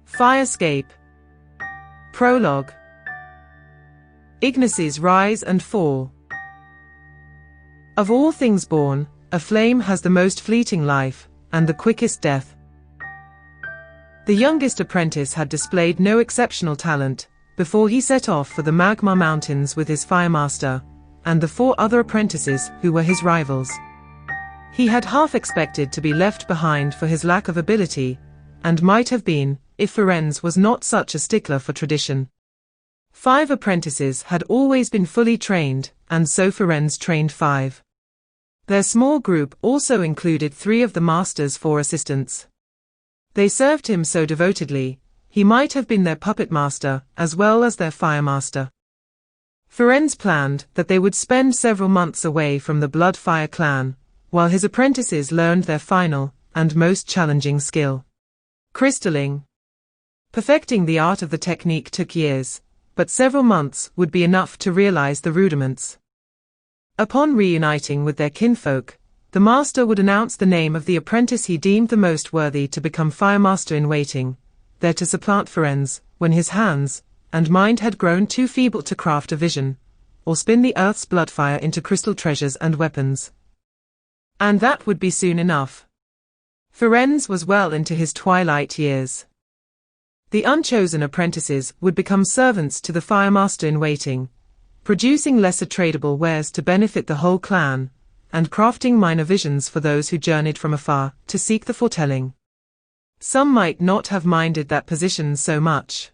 Fire-scape. Prologue. Ignis's rise and fall. Of all things born, a flame has the most fleeting life, and the quickest death. The youngest apprentice had displayed no exceptional talent, before he set off for the magma mountains with his firemaster, and the 4 other apprentices who were his rivals. He had half expected to be left behind for his lack of ability, and might have been, if Firenze was not such a stickler for tradition. 5 apprentices had always been fully trained, and so Firenze trained 5. Their small group also included 3 of the master's 4 assistants. They served him so devotedly, he might have been their puppet master as well as their firemaster. Firenze planned that they would spend several months away from the Blood-Fire clan, while his apprentices learned their final and most challenging skill: crystalling. Perfecting the art of the technique took years, but several months would be enough to realize the rudiments. Upon reuniting with their kinfolk, the master would announce the name of the apprentice he deemed the most worthy to become firemaster-in-waiting, there to supplant Firenze, when his hands and mind had grown too feeble to craft a vision, or spin the earth's bloodfire into crystal treasures and weapons. And that would be soon enough. Firenze was well into his twilight years. The unchosen apprentices would become servants to the firemaster-in-waiting, producing lesser tradable wares to benefit the whole clan, and crafting minor visions for those who journeyed from afar to seek the foretelling. Some might not have minded that position so much.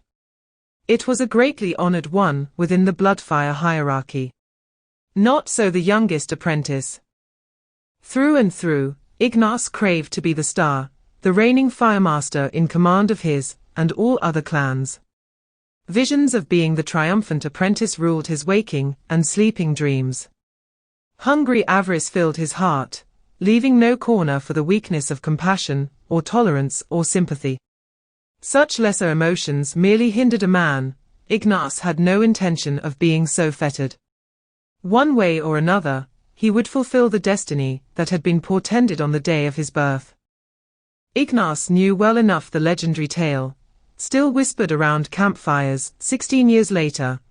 It was a greatly honored one within the Bloodfire hierarchy. Not so the youngest apprentice. Through and through, Ignis craved to be the star, the reigning firemaster in command of his and all other clans. Visions of being the triumphant apprentice ruled his waking and sleeping dreams. Hungry avarice filled his heart, leaving no corner for the weakness of compassion, or tolerance, or sympathy. Such lesser emotions merely hindered a man. Ignis had no intention of being so fettered. One way or another, he would fulfill the destiny that had been portended on the day of his birth. Ignis knew well enough the legendary tale, still whispered around campfires 16 years later,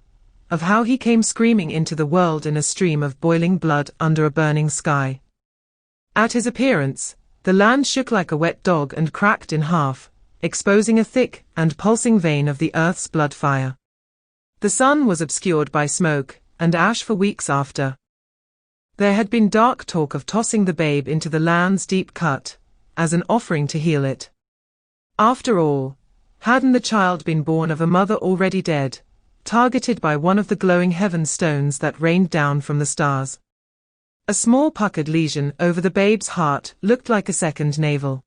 of how he came screaming into the world in a stream of boiling blood under a burning sky. At his appearance, the land shook like a wet dog and cracked in half, exposing a thick and pulsing vein of the earth's blood fire. The sun was obscured by smoke and ash for weeks after. There had been dark talk of tossing the babe into the land's deep cut, as an offering to heal it. After all, hadn't the child been born of a mother already dead, targeted by one of the glowing heaven stones that rained down from the stars? A small puckered lesion over the babe's heart looked like a second navel.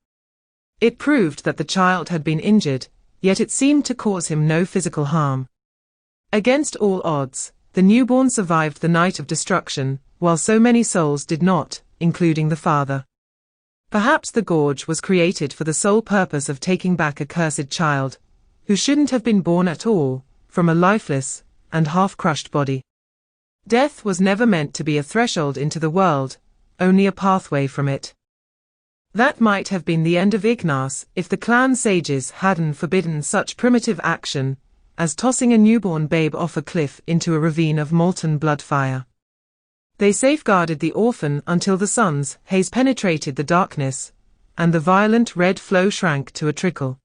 It proved that the child had been injured, yet it seemed to cause him no physical harm. Against all odds, the newborn survived the night of destruction, while so many souls did not, including the father. Perhaps the gorge was created for the sole purpose of taking back a cursed child, who shouldn't have been born at all, from a lifeless and half-crushed body. Death was never meant to be a threshold into the world, only a pathway from it. That might have been the end of Ignis if the clan sages hadn't forbidden such primitive action as tossing a newborn babe off a cliff into a ravine of molten blood fire. They safeguarded the orphan until the sun's haze penetrated the darkness, and the violent red flow shrank to a trickle.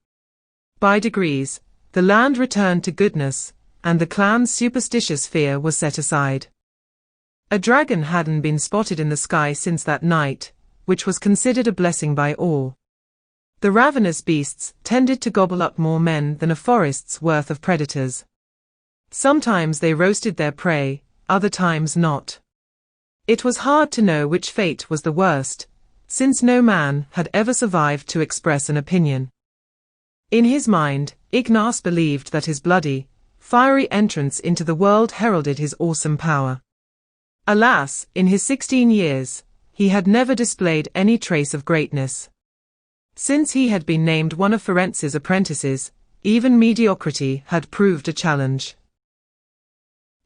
By degrees, the land returned to goodness, and the clan's superstitious fear was set aside. A dragon hadn't been spotted in the sky since that night, which was considered a blessing by all. The ravenous beasts tended to gobble up more men than a forest's worth of predators. Sometimes they roasted their prey, other times not. It was hard to know which fate was the worst, since no man had ever survived to express an opinion. In his mind, Ignis believed that his bloody, fiery entrance into the world heralded his awesome power. Alas, in his 16 years, he had never displayed any trace of greatness. Since he had been named one of Firenze's apprentices, even mediocrity had proved a challenge.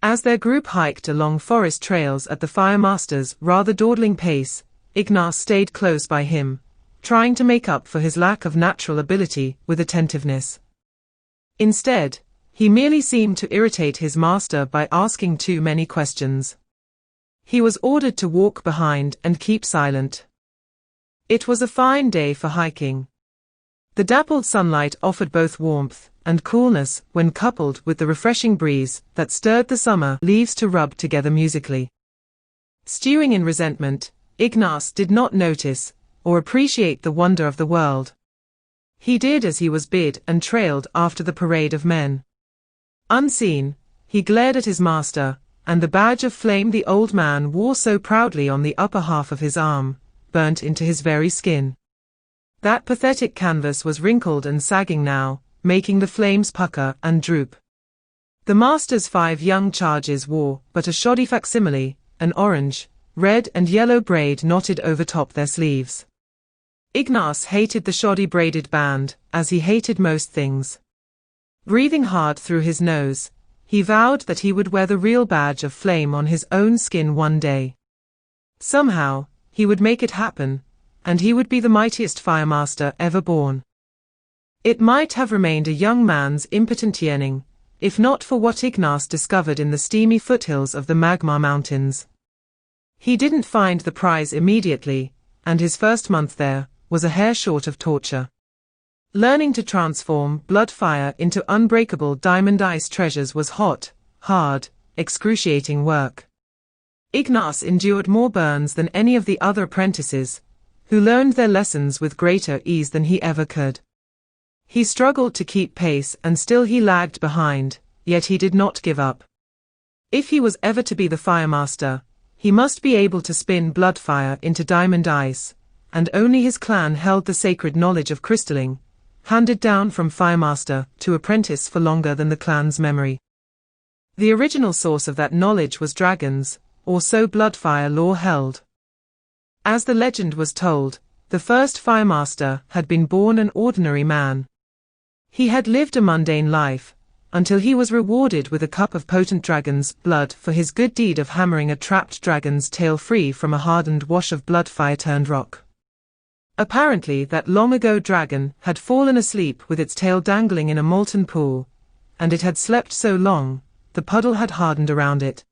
As their group hiked along forest trails at the firemaster's rather dawdling pace, Ignis stayed close by him, trying to make up for his lack of natural ability with attentiveness. Instead, he merely seemed to irritate his master by asking too many questions. He was ordered to walk behind and keep silent. It was a fine day for hiking. The dappled sunlight offered both warmth and coolness when coupled with the refreshing breeze that stirred the summer leaves to rub together musically. Stewing in resentment, Ignace did not notice or appreciate the wonder of the world. He did as he was bid and trailed after the parade of men. Unseen, he glared at his master, and the badge of flame the old man wore so proudly on the upper half of his arm, burnt into his very skin. That pathetic canvas was wrinkled and sagging now, making the flames pucker and droop. The master's 5 young charges wore but a shoddy facsimile, an orange, red and yellow braid knotted over top their sleeves. Ignace hated the shoddy braided band, as he hated most things. Breathing hard through his nose, he vowed that he would wear the real badge of flame on his own skin one day. Somehow, he would make it happen, and he would be the mightiest firemaster ever born. It might have remained a young man's impotent yearning, if not for what Ignace discovered in the steamy foothills of the Magma Mountains. He didn't find the prize immediately, and his first month there was a hair short of torture. Learning to transform blood fire into unbreakable diamond ice treasures was hot, hard, excruciating work. Ignace endured more burns than any of the other apprentices, who learned their lessons with greater ease than he ever could. He struggled to keep pace and still he lagged behind, yet he did not give up. If he was ever to be the firemaster, he must be able to spin blood fire into diamond ice, and only his clan held the sacred knowledge of crystalling, handed down from firemaster to apprentice for longer than the clan's memory. The original source of that knowledge was dragons, or so bloodfire lore held. As the legend was told, the first firemaster had been born an ordinary man. He had lived a mundane life, until he was rewarded with a cup of potent dragon's blood for his good deed of hammering a trapped dragon's tail free from a hardened wash of blood fire-turned rock. Apparently that long-ago dragon had fallen asleep with its tail dangling in a molten pool, and it had slept so long, the puddle had hardened around it.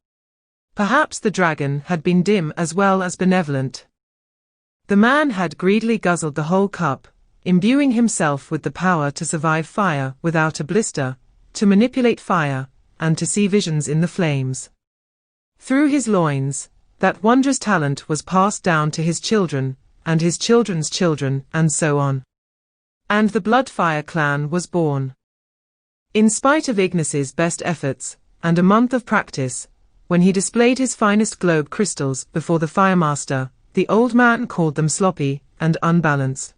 Perhaps the dragon had been dim as well as benevolent. The man had greedily guzzled the whole cup, imbuing himself with the power to survive fire without a blister, to manipulate fire, and to see visions in the flames. Through his loins, that wondrous talent was passed down to his children, and his children's children, and so on. And the Bloodfire clan was born. In spite of Ignace's best efforts, and a month of practice, when he displayed his finest globe crystals before the firemaster, the old man called them sloppy and unbalanced.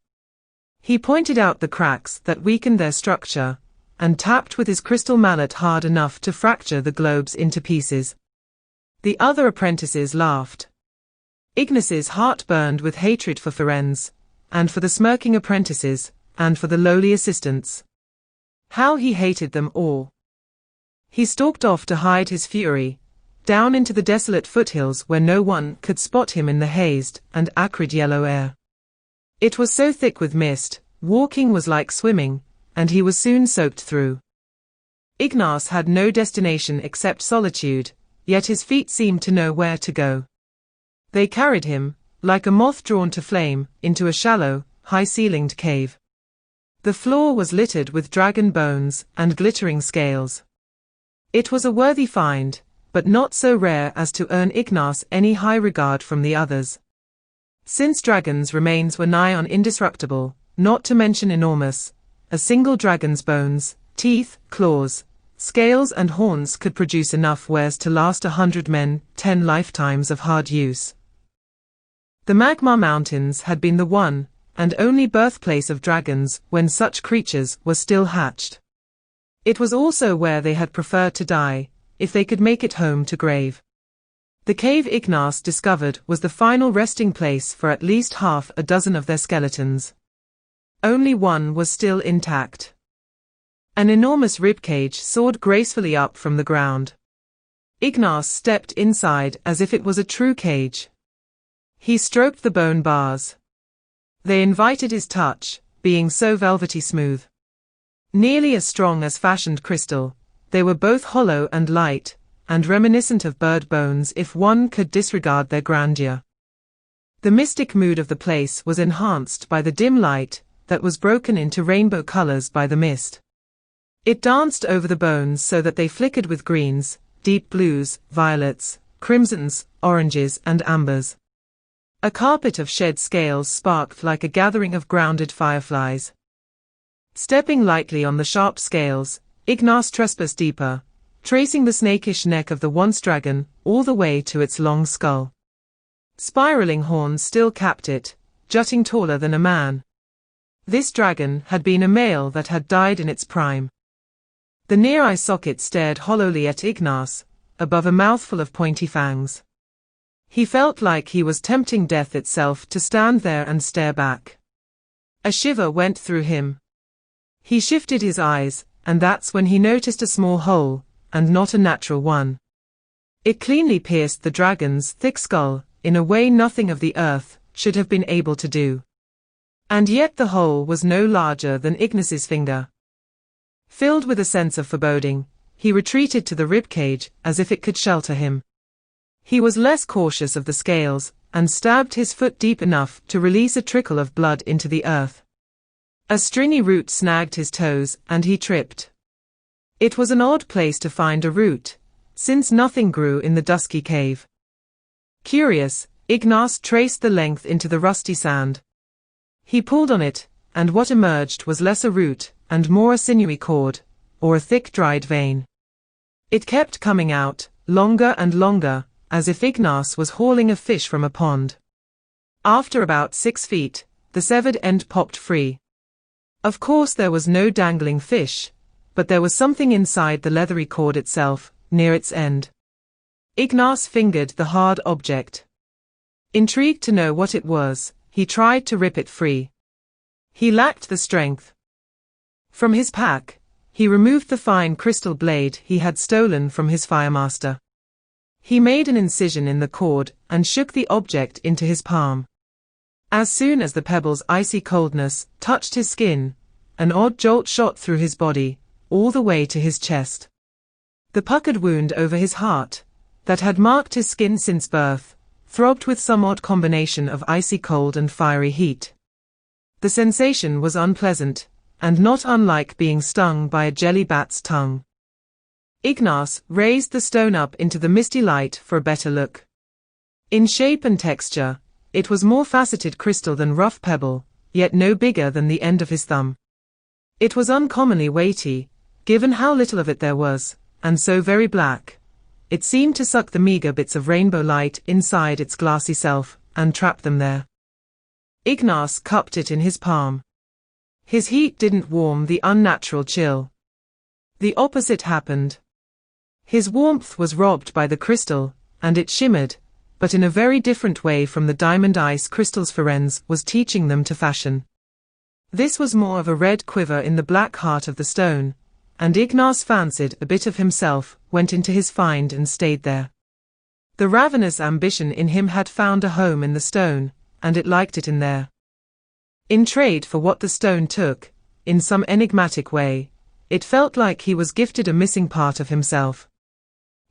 He pointed out the cracks that weakened their structure, and tapped with his crystal mallet hard enough to fracture the globes into pieces. The other apprentices laughed. Ignace's heart burned with hatred for Firenze, and for the smirking apprentices, and for the lowly assistants. How he hated them all. He stalked off to hide his fury, down into the desolate foothills where no one could spot him in the hazed and acrid yellow air. It was so thick with mist, walking was like swimming, and he was soon soaked through. Ignace had no destination except solitude, yet his feet seemed to know where to go. They carried him, like a moth drawn to flame, into a shallow, high-ceilinged cave. The floor was littered with dragon bones and glittering scales. It was a worthy find, but not so rare as to earn Ignace any high regard from the others. Since dragons' remains were nigh on indestructible, not to mention enormous, a single dragon's bones, teeth, claws, scales and horns could produce enough wares to last 100 men, 10 lifetimes of hard use. The Magma Mountains had been the one and only birthplace of dragons when such creatures were still hatched. It was also where they had preferred to die, if they could make it home to grave. The cave Ignace discovered was the final resting place for at least half a dozen of their skeletons. Only one was still intact. An enormous ribcage soared gracefully up from the ground. Ignace stepped inside as if it was a true cage. He stroked the bone bars. They invited his touch, being so velvety smooth. Nearly as strong as fashioned crystal, they were both hollow and light, and reminiscent of bird bones if one could disregard their grandeur. The mystic mood of the place was enhanced by the dim light that was broken into rainbow colors by the mist. It danced over the bones so that they flickered with greens, deep blues, violets, crimsons, oranges, and ambers. A carpet of shed scales sparkled like a gathering of grounded fireflies. Stepping lightly on the sharp scales, Ignace trespassed deeper, tracing the snakish neck of the once dragon all the way to its long skull. Spiraling horns still capped it, jutting taller than a man. This dragon had been a male that had died in its prime. The near-eye socket stared hollowly at Ignace, above a mouthful of pointy fangs. He felt like he was tempting death itself to stand there and stare back. A shiver went through him. He shifted his eyes, and that's when he noticed a small hole, and not a natural one. It cleanly pierced the dragon's thick skull, in a way nothing of the earth should have been able to do. And yet the hole was no larger than Ignace's finger. Filled with a sense of foreboding, he retreated to the ribcage as if it could shelter him. He was less cautious of the scales, and stabbed his foot deep enough to release a trickle of blood into the earth. A stringy root snagged his toes, and he tripped. It was an odd place to find a root, since nothing grew in the dusky cave. Curious, Ignace traced the length into the rusty sand. He pulled on it, and what emerged was less a root, and more a sinewy cord, or a thick dried vein. It kept coming out, longer and longer, as if Ignace was hauling a fish from a pond. After about 6 feet, the severed end popped free. Of course there was no dangling fish, but there was something inside the leathery cord itself, near its end. Ignace fingered the hard object. Intrigued to know what it was, he tried to rip it free. He lacked the strength. From his pack, he removed the fine crystal blade he had stolen from his firemaster. He made an incision in the cord and shook the object into his palm. As soon as the pebble's icy coldness touched his skin, an odd jolt shot through his body, all the way to his chest. The puckered wound over his heart, that had marked his skin since birth, throbbed with some odd combination of icy cold and fiery heat. The sensation was unpleasant, and not unlike being stung by a jelly bat's tongue. Ignace raised the stone up into the misty light for a better look. In shape and texture, it was more faceted crystal than rough pebble, yet no bigger than the end of his thumb. It was uncommonly weighty, given how little of it there was, and so very black. It seemed to suck the meager bits of rainbow light inside its glassy self, and trap them there. Ignace cupped it in his palm. His heat didn't warm the unnatural chill. The opposite happened. His warmth was robbed by the crystal, and it shimmered, but in a very different way from the diamond ice crystals Ferenz was teaching them to fashion. This was more of a red quiver in the black heart of the stone, and Ignace fancied a bit of himself went into his find and stayed there. The ravenous ambition in him had found a home in the stone, and it liked it in there. In trade for what the stone took, in some enigmatic way, it felt like he was gifted a missing part of himself.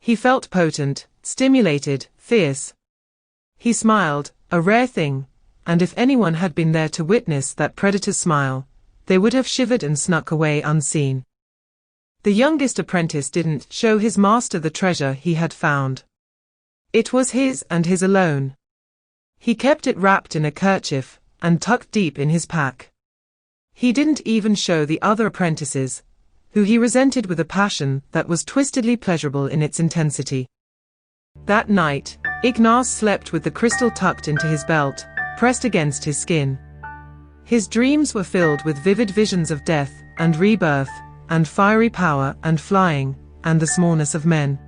He felt potent, stimulated, fierce. He smiled, a rare thing, and if anyone had been there to witness that predator's smile, they would have shivered and snuck away unseen. The youngest apprentice didn't show his master the treasure he had found. It was his and his alone. He kept it wrapped in a kerchief, and tucked deep in his pack. He didn't even show the other apprentices, who he resented with a passion that was twistedly pleasurable in its intensity. That night, Ignace slept with the crystal tucked into his belt, pressed against his skin. His dreams were filled with vivid visions of death, and rebirth, and fiery power, and flying, and the smallness of men.